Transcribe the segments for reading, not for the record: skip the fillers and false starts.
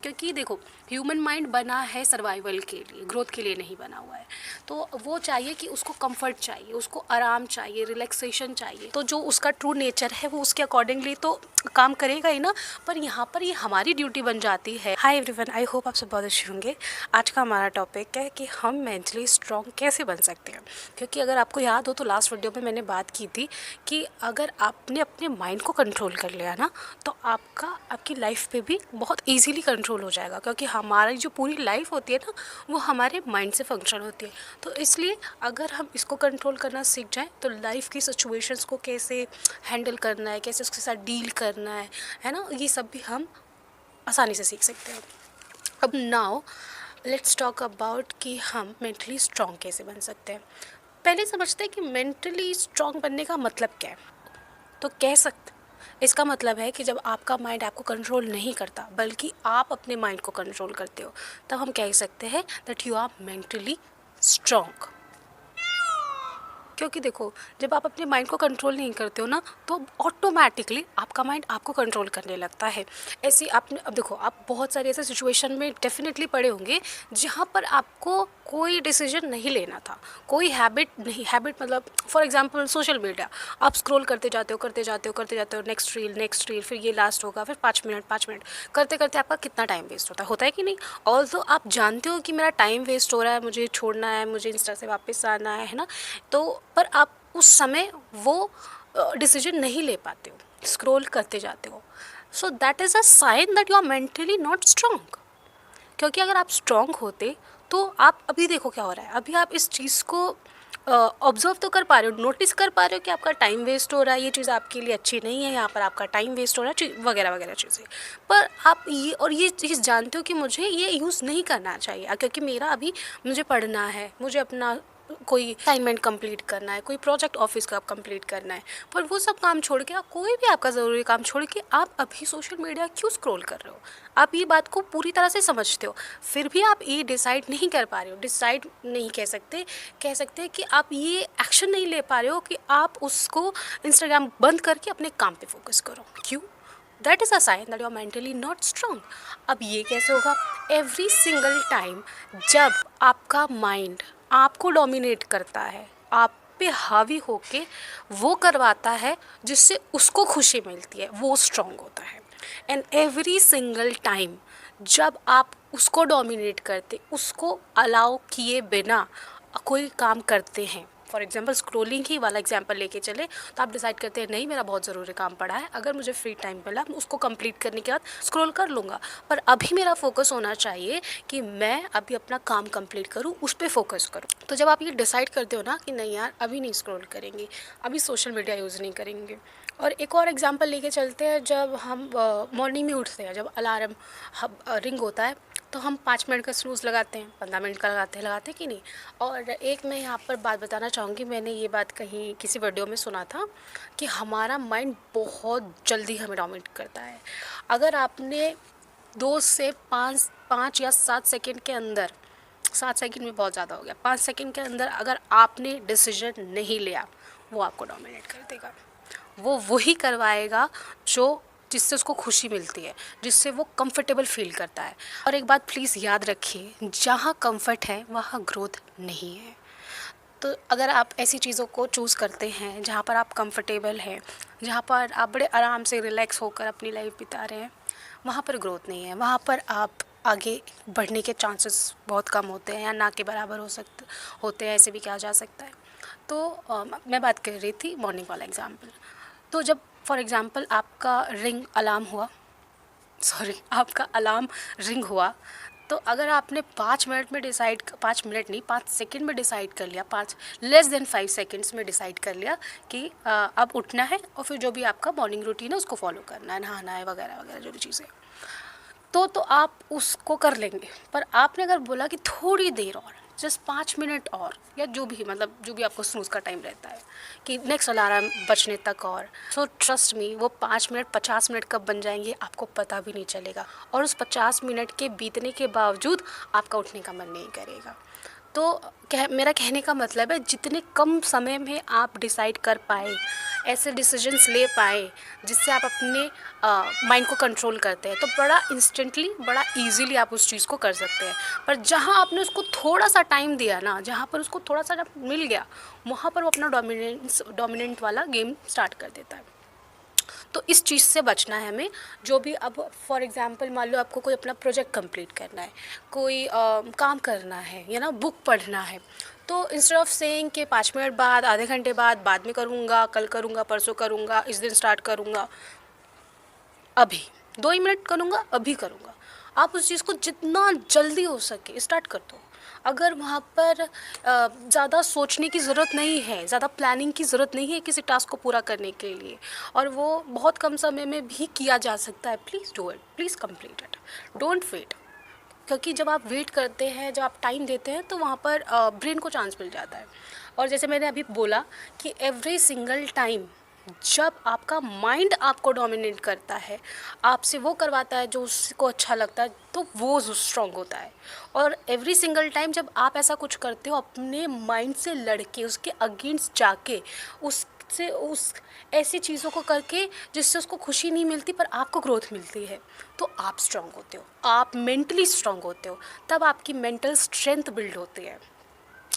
क्योंकि देखो human mind बना है सर्वाइवल के लिए, ग्रोथ के लिए नहीं बना हुआ है। तो वो चाहिए कि उसको कंफर्ट चाहिए, उसको आराम चाहिए, रिलैक्सेशन चाहिए। तो जो उसका ट्रू नेचर है वो उसके अकॉर्डिंगली तो काम करेगा ही ना। पर यहाँ पर ये हमारी ड्यूटी बन जाती है। हाय एवरीवन, आई होप आप सब बहुत अच्छे होंगे। आज का हमारा टॉपिक है कि हम मेंटली स्ट्रॉन्ग कैसे बन सकते हैं। क्योंकि अगर आपको याद हो तो लास्ट वीडियो में मैंने बात की थी कि अगर आपने अपने माइंड को कंट्रोल कर लिया ना तो आपकी लाइफ पे भी बहुत इजीली कंट्रोल हो जाएगा। क्योंकि हमारी जो पूरी लाइफ होती है ना वो हमारे माइंड से फंक्शन होती है। तो इसलिए अगर हम इसको कंट्रोल करना सीख जाएं तो लाइफ की सिचुएशंस को कैसे हैंडल करना है, कैसे उसके साथ डील करना है ना, ये सब भी हम आसानी से सीख सकते हैं। अब नाउ लेट्स टॉक अबाउट कि हम मेंटली स्ट्रॉन्ग कैसे बन सकते हैं। पहले समझते हैं कि मेंटली स्ट्रॉन्ग बनने का मतलब क्या है। तो कह सकते इसका मतलब है कि जब आपका माइंड आपको कंट्रोल नहीं करता बल्कि आप अपने माइंड को कंट्रोल करते हो, तब हम कह सकते हैं that you are mentally strong. क्योंकि देखो जब आप अपने माइंड को कंट्रोल नहीं करते हो ना तो ऑटोमेटिकली आपका माइंड आपको कंट्रोल करने लगता है। ऐसी आपने अब देखो आप बहुत सारे ऐसे सिचुएशन में डेफिनेटली पड़े होंगे जहाँ पर आपको कोई डिसीजन नहीं लेना था, कोई हैबिट मतलब फॉर एग्जांपल सोशल मीडिया, आप स्क्रॉल करते जाते हो नेक्स्ट रील, फिर ये लास्ट होगा, फिर 5 मिनट करते करते आपका कितना टाइम वेस्ट होता है कि नहीं। ऑल्सो आप जानते हो कि मेरा टाइम वेस्ट हो रहा है, मुझे छोड़ना है, मुझे इंस्टा से वापस आना है ना। तो पर आप उस समय वो डिसीजन नहीं ले पाते हो, स्क्रॉल करते जाते हो। So that is a sign that you are mentally not strong. क्योंकि अगर आप स्ट्रॉन्ग होते तो आप अभी देखो क्या हो रहा है, अभी आप इस चीज़ को ऑब्जर्व तो कर पा रहे हो, नोटिस कर पा रहे हो कि आपका टाइम वेस्ट हो रहा है, ये चीज़ आपके लिए अच्छी नहीं है, यहाँ पर आपका टाइम वेस्ट हो रहा है वगैरह वगैरह चीज़ें। पर आप ये चीज़ जानते हो कि मुझे ये यूज़ नहीं करना चाहिए क्योंकि मेरा अभी मुझे पढ़ना है, मुझे अपना कोई असाइनमेंट कंप्लीट करना है, कोई प्रोजेक्ट ऑफिस का कंप्लीट करना है। पर वो सब काम छोड़ के आप कोई भी आपका ज़रूरी काम छोड़ के आप अभी सोशल मीडिया क्यों स्क्रॉल कर रहे हो। आप ये बात को पूरी तरह से समझते हो, फिर भी आप ये डिसाइड नहीं कर पा रहे हो, डिसाइड नहीं कह सकते कि आप ये एक्शन नहीं ले पा रहे हो कि आप उसको इंस्टाग्राम बंद करके अपने काम पे फोकस करो। क्यों? That is a sign that you are mentally not strong. अब ये कैसे होगा? एवरी सिंगल टाइम जब आपका माइंड आपको डोमिनेट करता है, आप पे हावी होके वो करवाता है जिससे उसको खुशी मिलती है, वो स्ट्रॉन्ग होता है। एंड एवरी सिंगल टाइम जब आप उसको डोमिनेट करते, उसको अलाउ किए बिना कोई काम करते हैं, फॉर एग्जाम्पल स्क्रोलिंग ही वाला एग्जाम्पल लेके चले तो आप डिसाइड करते हैं नहीं मेरा बहुत ज़रूरी काम पड़ा है, अगर मुझे फ्री टाइम मिला मैं उसको कंप्लीट करने के बाद स्क्रॉल कर लूँगा, पर अभी मेरा फोकस होना चाहिए कि मैं अभी अपना काम कंप्लीट करूँ, उस पर फोकस करूँ। तो जब आप ये डिसाइड करते हो ना कि नहीं यार अभी नहीं स्क्रॉल करेंगे, अभी सोशल मीडिया यूज़ नहीं करेंगे। और एक और एग्जाम्पल लेके चलते हैं, जब हम मॉर्निंग में उठते हैं, जब अलार्म रिंग होता है तो हम 5 मिनट का स्नूज़ लगाते हैं, 15 मिनट का लगाते कि नहीं। और एक मैं यहाँ पर बात बताना चाहूँगी, मैंने ये बात कहीं किसी वीडियो में सुना था कि हमारा माइंड बहुत जल्दी हमें डोमिनेट करता है। अगर आपने 2 से 5 या 7 सेकंड के अंदर, 7 सेकंड में बहुत ज़्यादा हो गया, 5 सेकंड के अंदर अगर आपने डिसीजन नहीं लिया, वो आपको डोमिनेट कर देगा। वो वही करवाएगा जो जिससे उसको खुशी मिलती है, जिससे वो कंफर्टेबल फील करता है। और एक बात प्लीज़ याद रखिए, जहाँ कंफर्ट है वहाँ ग्रोथ नहीं है। तो अगर आप ऐसी चीज़ों को चूज़ करते हैं जहाँ पर आप कंफर्टेबल हैं, जहाँ पर आप बड़े आराम से रिलैक्स होकर अपनी लाइफ बिता रहे हैं, वहाँ पर ग्रोथ नहीं है, वहाँ पर आप आगे बढ़ने के चांसेस बहुत कम होते हैं या ना के बराबर होते हैं, ऐसे भी कहा जा सकता है। तो मैं बात कर रही थी मॉर्निंग वाला एग्जाम्पल। तो जब फॉर एग्ज़ाम्पल आपका आपका अलार्म रिंग हुआ, तो अगर आपने 5 मिनट नहीं 5 सेकंड में डिसाइड कर लिया, 5 सेकंड्स में डिसाइड कर लिया कि अब उठना है और फिर जो भी आपका मॉर्निंग रूटीन है उसको फॉलो करना है, नहाना है वगैरह वगैरह जो भी चीज़ें, तो आप उसको कर लेंगे। पर आपने अगर बोला कि थोड़ी देर और, जस्ट 5 मिनट और, या जो भी आपको स्नूज़ का टाइम रहता है कि नेक्स्ट अलार्म बजने तक और, सो ट्रस्ट मी वो 5 मिनट 50 मिनट कब बन जाएंगे आपको पता भी नहीं चलेगा। और उस 50 मिनट के बीतने के बावजूद आपका उठने का मन नहीं करेगा। तो मेरा कहने का मतलब है जितने कम समय में आप डिसाइड कर पाए, ऐसे डिसीजंस ले पाए जिससे आप अपने माइंड को कंट्रोल करते हैं, तो बड़ा इंस्टेंटली, बड़ा इजीली आप उस चीज़ को कर सकते हैं। पर जहाँ आपने उसको थोड़ा सा टाइम दिया ना, जहाँ पर उसको थोड़ा सा जब मिल गया, वहाँ पर वो अपना डोमिनेंट वाला गेम स्टार्ट कर देता है। तो इस चीज़ से बचना है हमें। जो भी, अब फॉर एग्जांपल मान लो आपको कोई अपना प्रोजेक्ट कंप्लीट करना है, कोई काम करना है या ना बुक पढ़ना है, तो इंस्टेड ऑफ सेइंग कि 5 मिनट बाद, आधे घंटे बाद में करूँगा, कल करूँगा, परसों करूँगा, इस दिन स्टार्ट करूँगा, अभी 2 ही मिनट करूँगा, अभी करूँगा। आप उस चीज़ को जितना जल्दी हो सके स्टार्ट कर दो। अगर वहाँ पर ज़्यादा सोचने की ज़रूरत नहीं है, ज़्यादा प्लानिंग की ज़रूरत नहीं है किसी टास्क को पूरा करने के लिए, और वो बहुत कम समय में भी किया जा सकता है, please do it, please complete it, don't wait. क्योंकि जब आप वेट करते हैं, जब आप टाइम देते हैं, तो वहाँ पर ब्रेन को चांस मिल जाता है। और जैसे मैंने अभी बोला कि एवरी सिंगल टाइम जब आपका माइंड आपको डोमिनेट करता है, आपसे वो करवाता है जो उसको अच्छा लगता है, तो वो स्ट्रांग होता है। और एवरी सिंगल टाइम जब आप ऐसा कुछ करते हो, अपने माइंड से लड़के, उसके अगेंस्ट जाके, उससे उस ऐसी चीज़ों को करके जिससे उसको खुशी नहीं मिलती पर आपको ग्रोथ मिलती है, तो आप स्ट्रांग होते हो, आप मेंटली स्ट्रांग होते हो, तब आपकी मेंटल स्ट्रेंथ बिल्ड होती है।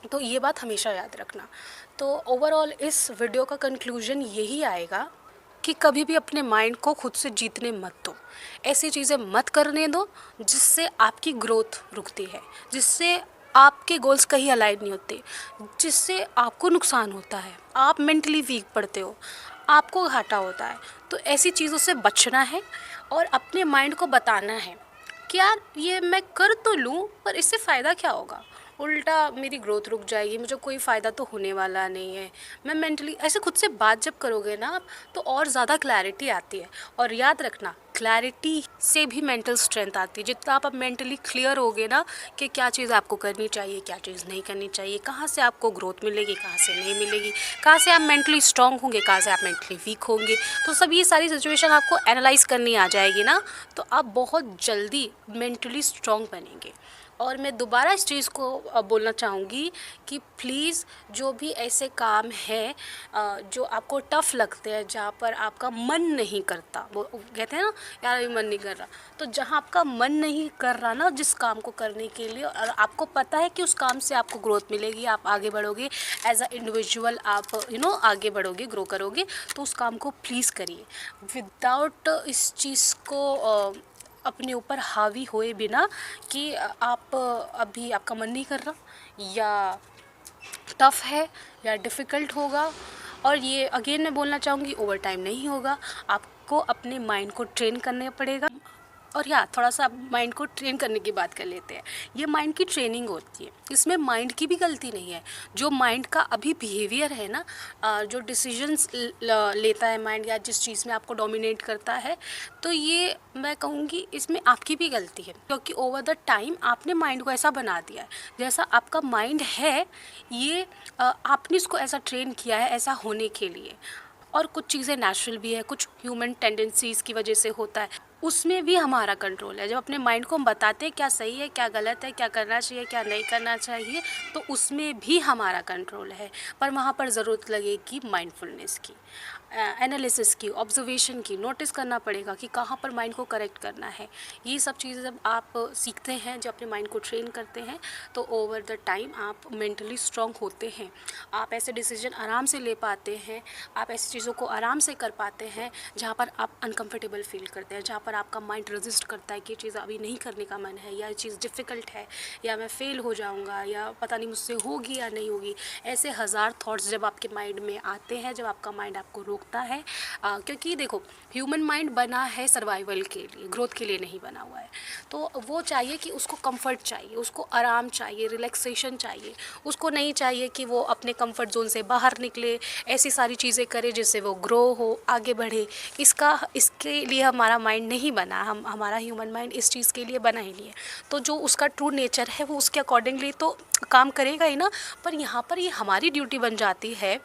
तो ये बात हमेशा याद रखना। तो ओवरऑल इस वीडियो का कंक्लूजन यही आएगा कि कभी भी अपने माइंड को खुद से जीतने मत दो, ऐसी चीज़ें मत करने दो जिससे आपकी ग्रोथ रुकती है, जिससे आपके गोल्स कहीं अलाइन नहीं होते, जिससे आपको नुकसान होता है, आप मेंटली वीक पड़ते हो, आपको घाटा होता है। तो ऐसी चीज़ों से बचना है और अपने माइंड को बताना है कि यार ये मैं कर तो लूँ पर इससे फ़ायदा क्या होगा, उल्टा मेरी ग्रोथ रुक जाएगी, मुझे कोई फ़ायदा तो होने वाला नहीं है। मैं मेंटली ऐसे खुद से बात जब करोगे ना आप, तो और ज़्यादा क्लैरिटी आती है। और याद रखना, क्लैरिटी से भी मेंटल स्ट्रेंथ आती है। जितना आप मेंटली क्लियर होगे ना कि क्या चीज़ आपको करनी चाहिए, क्या चीज़ नहीं करनी चाहिए, कहाँ से आपको ग्रोथ मिलेगी, कहाँ से नहीं मिलेगी, कहाँ से आप मेंटली स्ट्रांग होंगे, कहाँ से आप मेंटली वीक होंगे, तो सब ये सारी सिचुएशन आपको एनालाइज करनी आ जाएगी ना, तो आप बहुत जल्दी मेंटली स्ट्रांग बनेंगे। और मैं दोबारा इस चीज़ को बोलना चाहूँगी कि प्लीज़ जो भी ऐसे काम है जो आपको टफ़ लगते हैं, जहाँ पर आपका मन नहीं करता, वो कहते हैं ना यार अभी मन नहीं कर रहा, तो जहाँ आपका मन नहीं कर रहा ना जिस काम को करने के लिए, और आपको पता है कि उस काम से आपको ग्रोथ मिलेगी, आप आगे बढ़ोगे एज अ इंडिविजुअल, आप आगे बढ़ोगे, ग्रो करोगे, तो उस काम को प्लीज़ करिए विदाउट इस चीज़ को अपने ऊपर हावी हुए बिना कि आप अभी आपका मन नहीं कर रहा, या टफ़ है, या डिफ़िकल्ट होगा। और ये अगेन मैं बोलना चाहूँगी, ओवर टाइम नहीं होगा, आपको अपने माइंड को ट्रेन करना पड़ेगा। और थोड़ा सा माइंड को ट्रेन करने की बात कर लेते हैं। ये माइंड की ट्रेनिंग होती है, इसमें माइंड की भी गलती नहीं है। जो माइंड का अभी बिहेवियर है ना, जो डिसीजंस लेता है माइंड, या जिस चीज़ में आपको डोमिनेट करता है, तो ये मैं कहूँगी इसमें आपकी भी गलती है, क्योंकि ओवर द टाइम आपने माइंड को ऐसा बना दिया है। जैसा आपका माइंड है, ये आपने इसको ऐसा ट्रेन किया है ऐसा होने के लिए। और कुछ चीज़ें नेचुरल भी है, कुछ ह्यूमन टेंडेंसीज़ की वजह से होता है, उसमें भी हमारा कंट्रोल है। जब अपने माइंड को हम बताते हैं क्या सही है, क्या गलत है, क्या करना चाहिए, क्या नहीं करना चाहिए, तो उसमें भी हमारा कंट्रोल है। पर वहाँ पर ज़रूरत लगेगी माइंडफुलनेस की, एनालिसिस की, ऑब्जर्वेशन की, नोटिस करना पड़ेगा कि कहाँ पर माइंड को करेक्ट करना है। ये सब चीज़ें जब आप सीखते हैं, जब अपने माइंड को ट्रेन करते हैं, तो ओवर द टाइम आप मेंटली स्ट्रांग होते हैं, आप ऐसे डिसीजन आराम से ले पाते हैं, आप ऐसी चीज़ों को आराम से कर पाते हैं जहाँ पर आप अनकंफर्टेबल फील करते हैं, जहाँ पर आपका माइंड रेजिस्ट करता है कि ये चीज़ अभी नहीं करने का मन है, या ये चीज़ डिफ़िकल्ट है, या मैं फ़ेल हो जाऊँगा, या पता नहीं मुझसे होगी या नहीं होगी। ऐसे हज़ार थॉट्स जब आपके माइंड में आते हैं, जब आपका माइंड आपको रोकता है, क्योंकि देखो ह्यूमन माइंड बना है सर्वाइवल के लिए, ग्रोथ के लिए नहीं बना हुआ है। तो वो चाहिए कि उसको कंफर्ट चाहिए, उसको आराम चाहिए, रिलैक्सेशन चाहिए, उसको नहीं चाहिए कि वो अपने कंफर्ट जोन से बाहर निकले, ऐसी सारी चीज़ें करे जिससे वो ग्रो हो, आगे बढ़े। इसके लिए हमारा माइंड नहीं बना, हमारा ह्यूमन माइंड इस चीज़ के लिए बना ही नहीं है। तो जो उसका ट्रू नेचर है वो उसके अकॉर्डिंगली तो काम करेगा ही ना। पर यहाँ पर ये हमारी ड्यूटी बन जाती है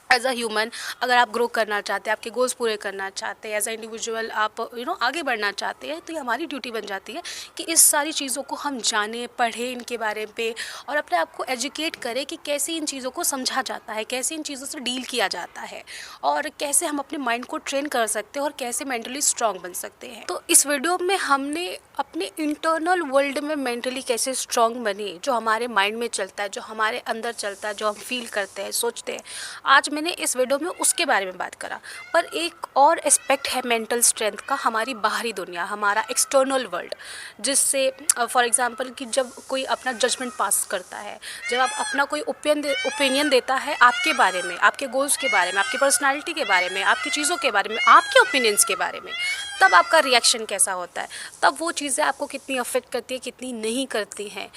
एज अ ह्यूमन अगर आप ग्रो करना चाहते हैं, आपके गोल्स पूरे करना चाहते हैं, एज अ इंडिविजुअल आप आगे बढ़ना चाहते हैं, तो ये हमारी ड्यूटी बन जाती है कि इस सारी चीज़ों को हम जानें, पढ़ें इनके बारे में और अपने आप को एजुकेट करें कि कैसे इन चीज़ों को समझा जाता है, कैसे इन चीज़ों से डील किया जाता है और कैसे हम अपने माइंड को ट्रेन कर सकते हैं और कैसे मेंटली स्ट्रांग बन सकते हैं। तो इस वीडियो में हमने अपने इंटरनल वर्ल्ड में मेंटली कैसे स्ट्रांग बने, जो हमारे माइंड में चलता है, जो हमारे अंदर चलता है, जो हम फील करते हैं, सोचते हैं, आज मैंने इस वीडियो में उसके बारे में बात करा। पर एक और एस्पेक्ट है मेंटल स्ट्रेंथ का, हमारी बाहरी दुनिया, हमारा एक्सटर्नल वर्ल्ड, जिससे फॉर एग्जांपल कि जब कोई अपना जजमेंट पास करता है, जब आप अपना कोई ओपिनियन देता है आपके बारे में, आपके गोल्स के बारे में, आपकी पर्सनालिटी के बारे में, आपकी चीज़ों के बारे में, आपके ओपिनियंस के बारे में, तब आपका रिएक्शन कैसा होता है, तब वो चीज़ें आपको कितनी अफेक्ट करती है, कितनी नहीं करती हैं,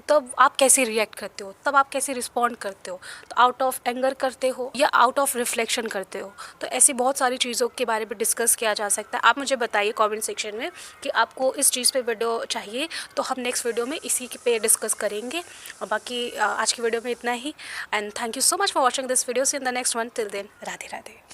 तब आप कैसे रिएक्ट करते हो, तब आप कैसे रिस्पॉन्ड करते हो, तो आउट ऑफ एंगर करते हो या आउट ऑफ रिफ्लेक्शन करते हो। तो ऐसी बहुत सारी चीज़ों के बारे में डिस्कस किया जा सकता है। आप मुझे बताइए कमेंट सेक्शन में कि आपको इस चीज़ पे वीडियो चाहिए, तो हम नेक्स्ट वीडियो में इसी पे डिस्कस करेंगे। और बाकी आज की वीडियो में इतना ही, and thank you so much for watching this video. See in the next one, till then Radhe Radhe.